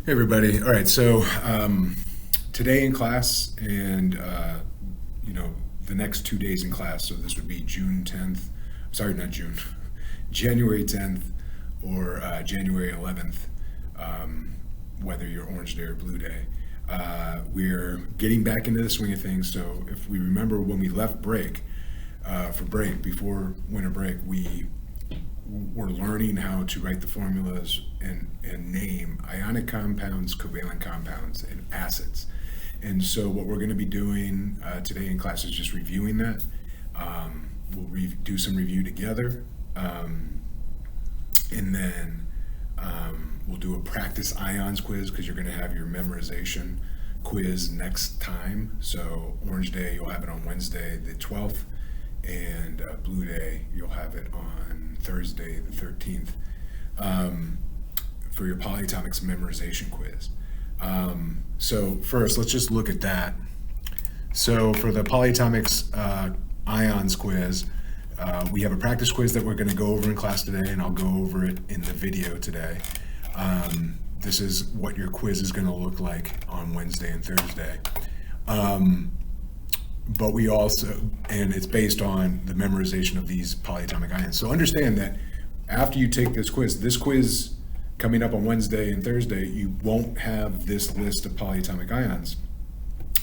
Hey everybody. All right, so today in class and the next 2 days in class, so this would be June 10th, sorry, not June, January 10th or January 11th, whether you're Orange Day or Blue Day. We're getting back into the swing of things, so if we remember when we left break, before winter break, we were learning how to write the formulas and name ionic compounds, covalent compounds, and acids. And so what we're going to be doing today in class is just reviewing that. We'll do some review together, and then we'll do a practice ions quiz because you're going to have your memorization quiz next time. So Orange Day, you'll have it on Wednesday the 12th, and Blue Day, you'll have it on Thursday the 13th for your polyatomics memorization quiz. So first, let's just look at that. So for the polyatomics ions quiz, we have a practice quiz that we're going to go over in class today, and I'll go over it in the video today. This is what your quiz is going to look like on Wednesday and Thursday. But we also, and it's based on the memorization of these polyatomic ions. So understand that after you take this quiz coming up on Wednesday and Thursday, you won't have this list of polyatomic ions.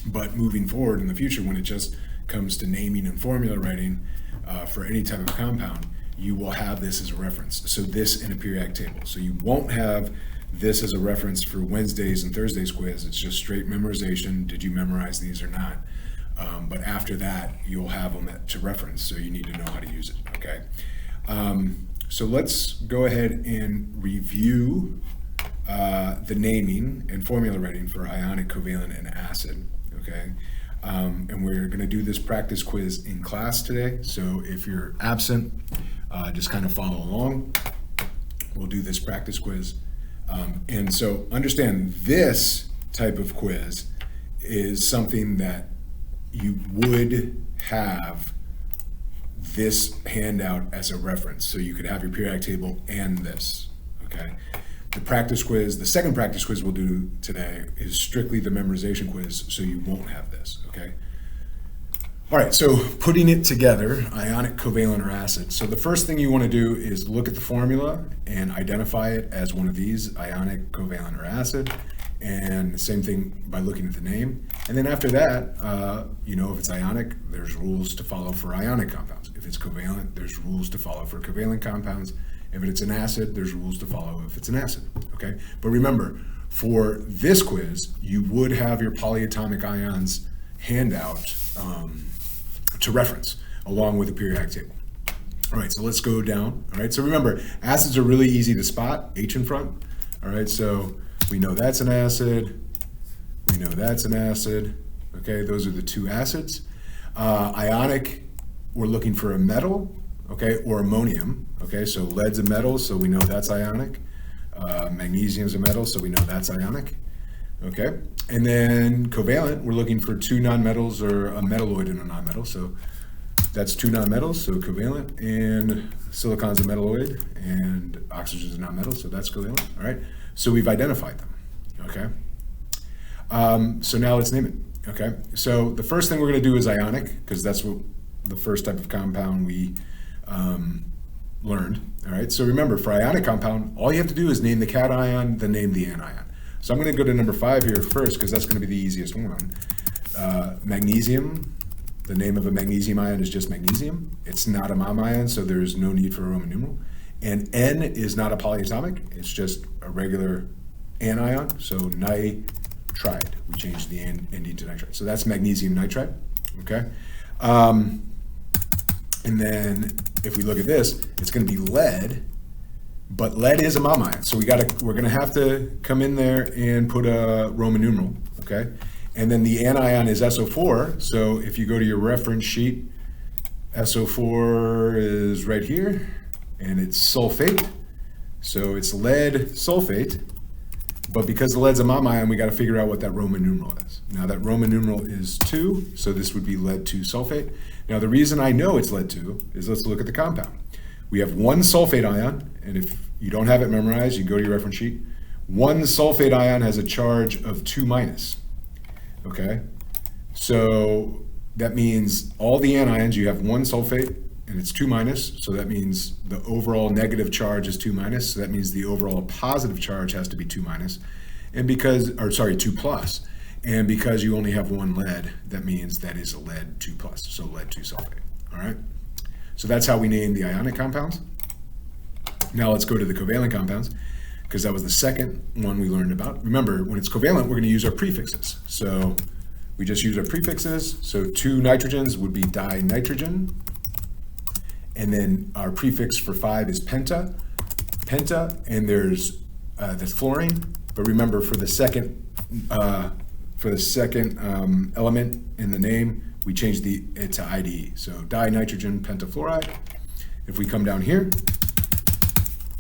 But moving forward in the future, when it just comes to naming and formula writing for any type of compound, you will have this as a reference. So this in a periodic table. So you won't have this as a reference for Wednesdays and Thursdays quiz. It's just straight memorization. Did you memorize these or not? But after that, you'll have them to reference, so you need to know how to use it, okay? So let's go ahead and review the naming and formula writing for ionic, covalent, and acid, okay? And we're gonna do this practice quiz in class today, so if you're absent, just kind of follow along. We'll do this practice quiz. And so understand this type of quiz is something that you would have this handout as a reference. So you could have your periodic table and this, okay? The practice quiz, the second practice quiz we'll do today is strictly the memorization quiz, so you won't have this, okay? All right, so putting it together, ionic, covalent, or acid. So the first thing you want to do is look at the formula and identify it as one of these, ionic, covalent, or acid. And the same thing by looking at the name. And then after that, if it's ionic, there's rules to follow for ionic compounds. If it's covalent, there's rules to follow for covalent compounds. If it's an acid, there's rules to follow if it's an acid, okay? But remember, for this quiz, you would have your polyatomic ions handout to reference, along with a periodic table. All right, so let's go down. All right, so remember, acids are really easy to spot, H in front. All right, so we know that's an acid, we know that's an acid, okay, those are the two acids. Ionic, we're looking for a metal, okay, or ammonium, okay, so lead's a metal, so we know that's ionic. Magnesium's a metal, so we know that's ionic, okay. And then covalent, we're looking for two nonmetals or a metalloid and a nonmetal, so that's two nonmetals, so covalent, and silicon's a metalloid, and oxygen's a nonmetal, so that's covalent, all right? So we've identified them, okay? So now let's name it, okay? So the first thing we're gonna do is ionic, because that's what the first type of compound we learned, all right? So remember, for ionic compound, all you have to do is name the cation, then name the anion. So I'm gonna go to number 5 here first, because that's gonna be the easiest one. Magnesium, the name of a magnesium ion is just magnesium. It's not a mom ion, so there's no need for a Roman numeral. And N is not a polyatomic, it's just a regular anion, so nitride. We changed the ND to nitride. So that's magnesium nitride, okay? And then if we look at this, it's gonna be lead, but lead is a mom ion. So we're gonna have to come in there and put a Roman numeral, okay? And then the anion is SO4, so if you go to your reference sheet, SO4 is right here, and it's sulfate, so it's lead sulfate, but because the lead's a mom ion, we gotta figure out what that Roman numeral is. Now that Roman numeral is 2, so this would be lead 2 sulfate. Now the reason I know it's lead 2 is let's look at the compound. We have one sulfate ion, and if you don't have it memorized, you go to your reference sheet. one sulfate ion has a charge of 2 minus. Okay, so that means all the anions, you have one sulfate and it's 2 minus, so that means the overall negative charge is 2 minus, so that means the overall positive charge has to be 2 minus, and because, or sorry, 2 plus, and because you only have one lead, that means that is a lead 2 plus, so lead 2 sulfate, all right? So that's how we name the ionic compounds. Now let's go to the covalent compounds, because that was the second one we learned about. Remember, when it's covalent, we're going to use our prefixes. So we just use our prefixes. So 2 nitrogens would be dinitrogen. And then our prefix for 5 is penta, and there's that's fluorine. But remember, for the second element in the name, we changed it to IDE. So dinitrogen pentafluoride. If we come down here,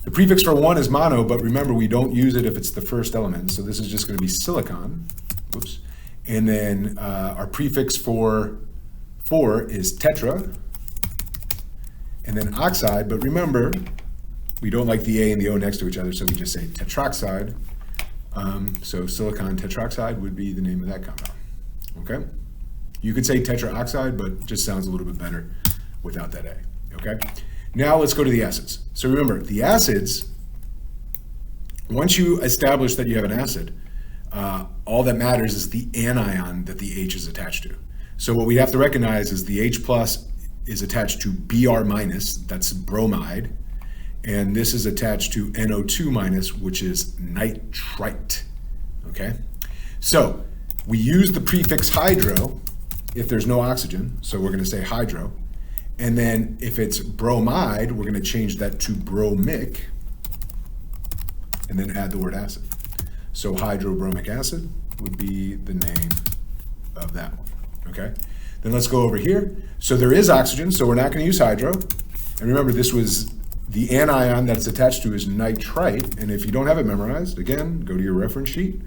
the prefix for 1 is mono, but remember, we don't use it if it's the first element. So this is just going to be silicon. Whoops. And then our prefix for 4 is tetra. And then oxide, but remember, we don't like the A and the O next to each other, so we just say tetroxide. So silicon tetroxide would be the name of that compound. Okay? You could say tetraoxide, but it just sounds a little bit better without that A. Okay? Now let's go to the acids. So remember, the acids, once you establish that you have an acid, all that matters is the anion that the H is attached to. So what we have to recognize is the H plus is attached to Br minus, that's bromide, and this is attached to NO2 minus, which is nitrite. Okay? So we use the prefix hydro if there's no oxygen, so we're going to say hydro. And then if it's bromide, we're going to change that to bromic, and then add the word acid. So hydrobromic acid would be the name of that one. Okay? Then let's go over here. So there is oxygen, so we're not going to use hydro. And remember, this was the anion that's attached to is nitrite. And if you don't have it memorized, again, go to your reference sheet.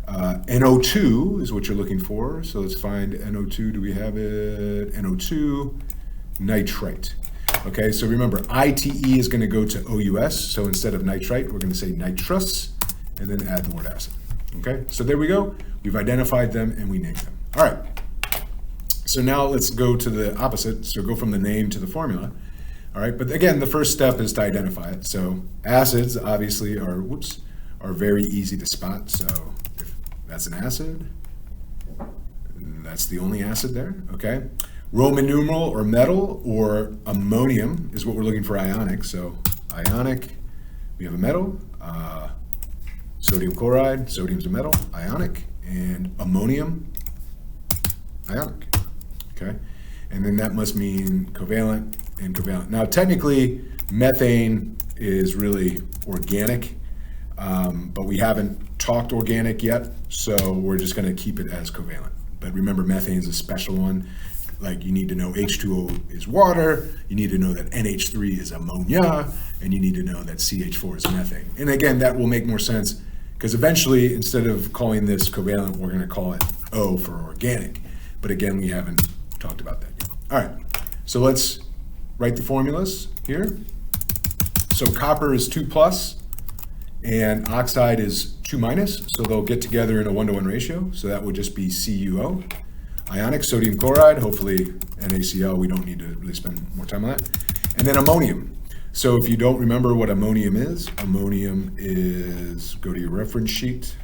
NO2 is what you're looking for. So let's find NO2. Do we have it? NO2, nitrite. Okay, so remember, ITE is going to go to OUS. So instead of nitrite, we're going to say nitrous, and then add the word acid. Okay, so there we go. We've identified them and we named them. All right. So now let's go to the opposite. So go from the name to the formula. All right, but again, the first step is to identify it. So acids obviously are very easy to spot. So if that's an acid, that's the only acid there, okay? Roman numeral or metal or ammonium is what we're looking for ionic. So ionic, we have a metal, sodium chloride, sodium's a metal, ionic, and ammonium, ionic. Okay, and then that must mean covalent and covalent. Now, technically, methane is really organic, but we haven't talked organic yet, so we're just going to keep it as covalent. But remember, methane is a special one. Like, you need to know H2O is water, you need to know that NH3 is ammonia, and you need to know that CH4 is methane. And again, that will make more sense, because eventually, instead of calling this covalent, we're going to call it O for organic. But again, we haven't talked about that yet. All right, so let's write the formulas here. So copper is 2 plus and oxide is 2 minus, so they'll get together in a 1-to-1 ratio, so that would just be CuO. Ionic, sodium chloride, hopefully NaCl, we don't need to really spend more time on that. And then ammonium. So if you don't remember what ammonium is, go to your reference sheet.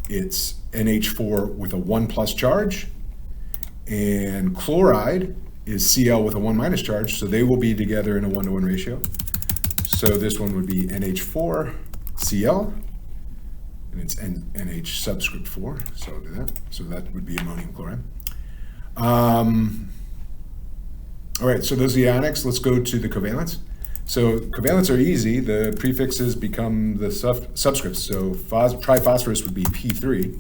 It's NH4 with a 1 plus charge, and chloride is Cl with a 1 minus charge, so they will be together in a 1-to-1 ratio. So this one would be NH4 Cl, and it's NH subscript 4, so I'll do that. So that would be ammonium chloride. All right, so those are the ionics. Let's go to the covalents. So covalents are easy. The prefixes become the subscripts. So triphosphorus would be P3,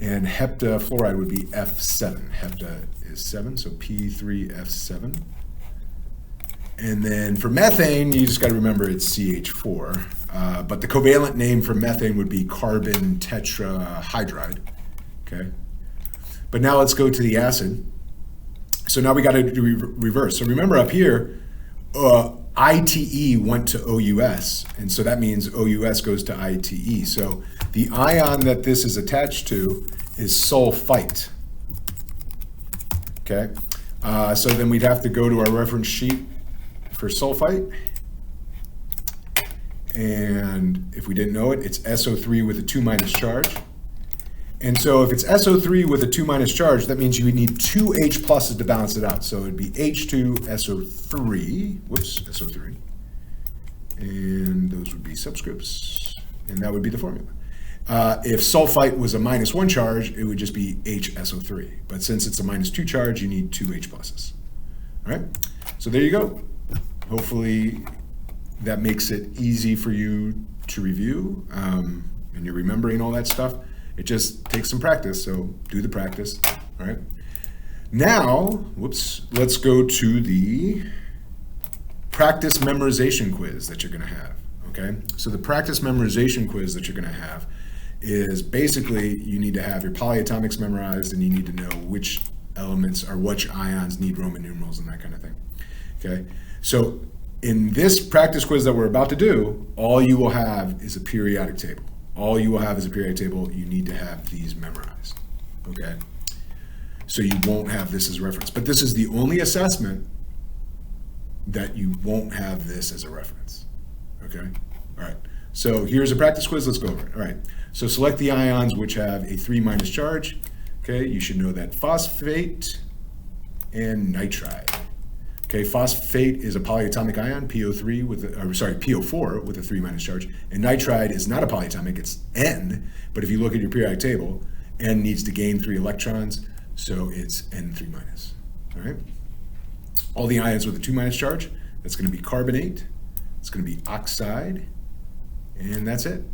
and heptafluoride would be F7. Hepta is 7, so P3F7. And then for methane, you just got to remember it's CH4. But the covalent name for methane would be carbon tetrahydride. Okay. But now let's go to the acid. So now we got to do reverse. So remember up here, ITE went to OUS, and so that means OUS goes to ITE. So the ion that this is attached to is sulfite. Okay, so then we'd have to go to our reference sheet for sulfite. And if we didn't know it, it's SO3 with a 2- charge. And so if it's SO3 with a 2- charge, that means you would need 2 H pluses to balance it out. So it'd be H2SO3, whoops, SO3. And those would be subscripts. And that would be the formula. If sulfite was a -1 charge, it would just be HSO3. But since it's a -2 charge, you need 2 H pluses. All right, so there you go. Hopefully that makes it easy for you to review, and you're remembering all that stuff. It just takes some practice, so do the practice. All right. Now, let's go to the practice memorization quiz that you're going to have. Okay. So the practice memorization quiz that you're going to have is basically you need to have your polyatomics memorized, and you need to know which elements or which ions need Roman numerals and that kind of thing. Okay. So in this practice quiz that we're about to do, all you will have is a periodic table. All you will have is a periodic table. You need to have these memorized, okay? So you won't have this as reference. But this is the only assessment that you won't have this as a reference, okay? All right, so here's a practice quiz. Let's go over it. All right, so select the ions which have a 3- charge, okay? You should know that phosphate and nitride. Okay, phosphate is a polyatomic ion, PO4 with a 3- charge, and nitride is not a polyatomic, it's N, but if you look at your periodic table, N needs to gain 3 electrons, so it's N3-. All right. All the ions with a 2- charge, that's going to be carbonate, it's going to be oxide, and that's it.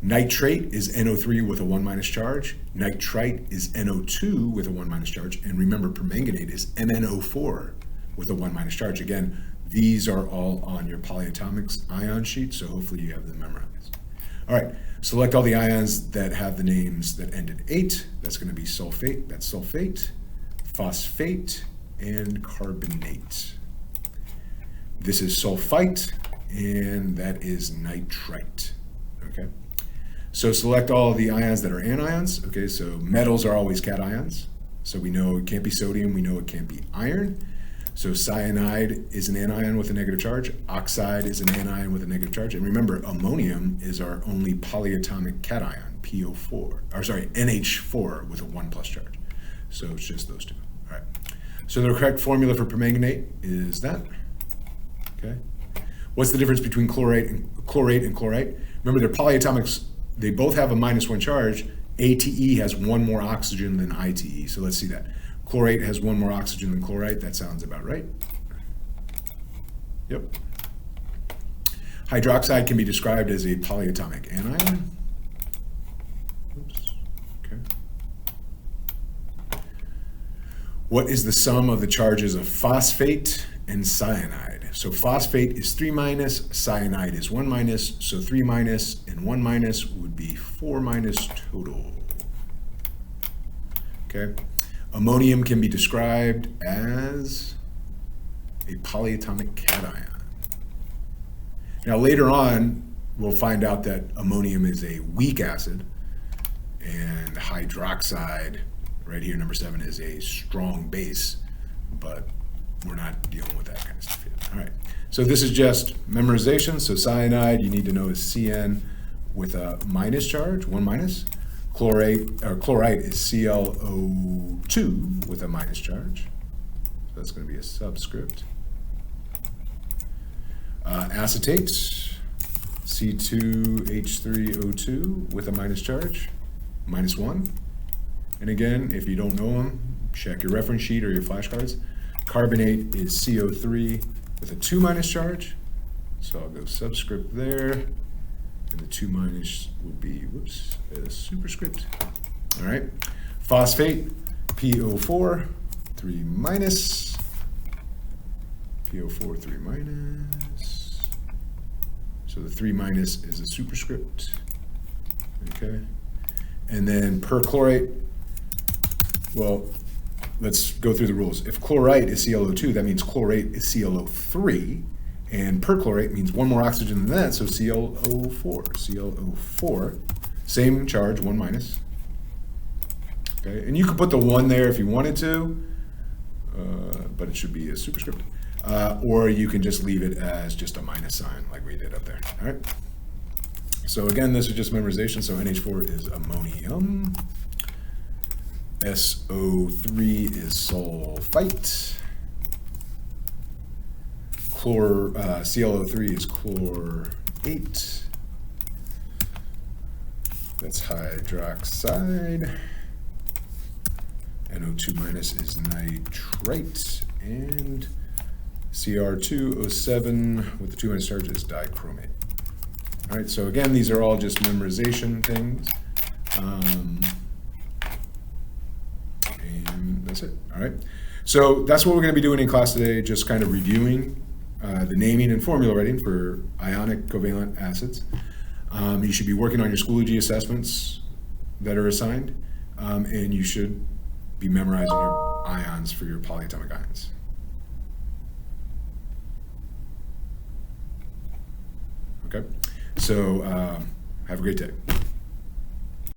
Nitrate is NO3 with a 1- charge. Nitrite is NO2 with a 1- charge. And remember, permanganate is MnO4 with a 1- charge. Again, these are all on your polyatomics ion sheet, so hopefully you have them memorized. All right, select all the ions that have the names that end in 8. That's going to be sulfate, that's sulfate, phosphate, and carbonate. This is sulfite, and that is nitrite. Okay. So select all of the ions that are anions. Okay, so metals are always cations. So we know it can't be sodium, we know it can't be iron. So cyanide is an anion with a negative charge. Oxide is an anion with a negative charge. And remember, ammonium is our only polyatomic cation, NH4 with a 1+ charge. So it's just those two. All right. So the correct formula for permanganate is that. Okay. What's the difference between chlorate and chlorite? Remember, they're polyatomics. They both have a -1 charge. ATE has 1 more oxygen than ITE. So let's see that. Chlorate has 1 more oxygen than chlorite. That sounds about right. Yep. Hydroxide can be described as a polyatomic anion. Oops. Okay. What is the sum of the charges of phosphate and cyanide? So phosphate is 3-, cyanide is 1-, so 3- and 1- would be 4- total. Okay. Ammonium can be described as a polyatomic cation. Now later on, we'll find out that ammonium is a weak acid, and hydroxide, right here, number 7, is a strong base, but we're not dealing with that kind of stuff yet. All right, so this is just memorization. So cyanide, you need to know, is CN with a - charge, 1-. Chlorite is ClO2 with a - charge. So that's going to be a subscript. Acetate, C2H3O2 with a - charge, -1. And again, if you don't know them, check your reference sheet or your flashcards. Carbonate is CO3 with a 2- charge. So I'll go subscript there. And the 2- would be, a superscript. All right. Phosphate, PO4, 3-. PO4, 3-. So the 3- is a superscript. Okay. And then perchlorate, well, let's go through the rules. If chlorite is ClO2, that means chlorate is ClO3, and perchlorate means one more oxygen than that, so ClO4. ClO4, same charge, 1 minus. Okay, and you could put the 1 there if you wanted to, but it should be a superscript. Or you can just leave it as just a minus sign like we did up there. All right. So again, this is just memorization. So NH4 is ammonium. SO3 is sulfite. ClO3 is chlorate. That's hydroxide. NO2 minus is nitrite. And Cr2O7 with the 2 minus charge is dichromate. All right, so again, these are all just memorization things. And that's it, all right? So that's what we're gonna be doing in class today, just kind of reviewing the naming and formula writing for ionic covalent acids. You should be working on your Schoology assessments that are assigned, and you should be memorizing your ions for your polyatomic ions. Okay, so have a great day.